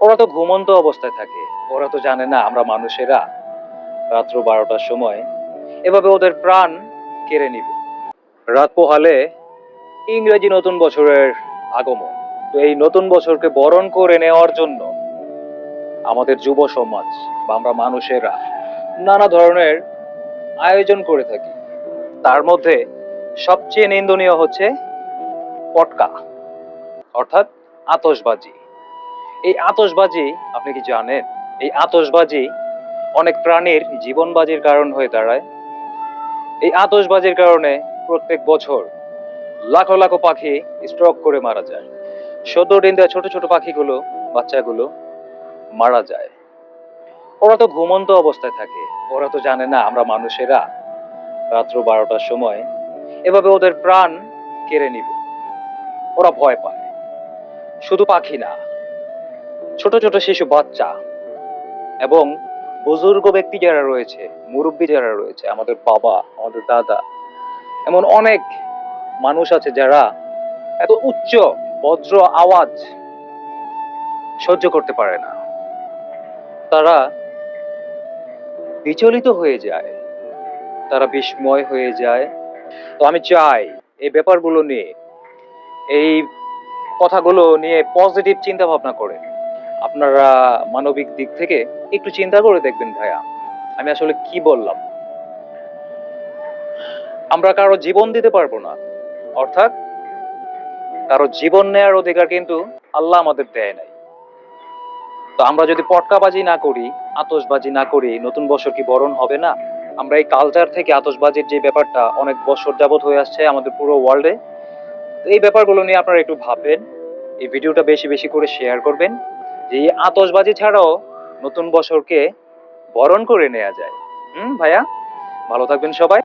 ওরা তো ঘুমন্ত অবস্থায় থাকে। ওরা তো জানে না আমরা মানুষেরা রাত্র ১২টার সময় এভাবে ওদের প্রাণ কেড়ে নিবে। রাত পোহালে ইংরেজি নতুন বছরের আগমন। তো এই নতুন বছরকে বরণ করে নেওয়ার জন্য আমাদের যুব সমাজ বা আমরা মানুষেরা নানা ধরনের আয়োজন করে থাকি। তার মধ্যে সবচেয়ে নিন্দনীয় হচ্ছে পটকা, অর্থাৎ আতশবাজি। এই আতশবাজি আপনি কি জানেন? এই আতশবাজি অনেক প্রাণীর জীবন বাজির কারণ হয়ে দাঁড়ায়। এই আতশবাজির কারণে প্রত্যেক বছর লাখো লাখো পাখি স্ট্রোক করে মারা যায়। ১৪ দিন দেওয়া ছোট ছোট পাখিগুলো, বাচ্চাগুলো মারা যায়। ওরা তো ঘুমন্ত অবস্থায় থাকে। ওরা তো জানে না আমরা মানুষেরা রাত্র ১২টার সময় এভাবে ওদের প্রাণ কেড়ে নিবে। ওরা ভয় পায়। শুধু পাখি না, ছোট ছোট শিশু বাচ্চা এবং বুজুর্গ ব্যক্তি যারা রয়েছে, মুরব্বী যারা রয়েছে, আমাদের বাবা, আমাদের দাদা, এমন অনেক মানুষ আছে যারা এত উচ্চ বজ্র আওয়াজ সহ্য করতে পারে না। তারা বিচলিত হয়ে যায়, তারা বিস্ময় হয়ে যায়। তো আমি চাই এই ব্যাপারগুলো নিয়ে, এই কথাগুলো নিয়ে পজিটিভ চিন্তা ভাবনা করে আপনারা মানবিক দিক থেকে একটু চিন্তা করে দেখবেন ভাইয়া। আমি আসলে কি বললাম? আমরা কারো জীবন দিতে পারবো না, অর্থাৎ কারো জীবন নেয়ার অধিকার কিন্তু আল্লাহ আমাদের দেয় নাই। তো আমরা যদি পটকাবাজি না করি, আতশবাজি না করি, নতুন বছর কি বরণ হবে না? আমরা এই কালচার থেকে আতশবাজির যে ব্যাপারটা অনেক বছর যাবত হয়ে আসছে আমাদের পুরো ওয়ার্ল্ডে, এই ব্যাপারগুলো নিয়ে আপনারা একটু ভাববেন। এই ভিডিওটা বেশি বেশি করে শেয়ার করবেন, যে এই আতশবাজি ছাড়াও নতুন বছরকে বরণ করে নেওয়া যায়। ভাইয়া, ভালো থাকবেন সবাই।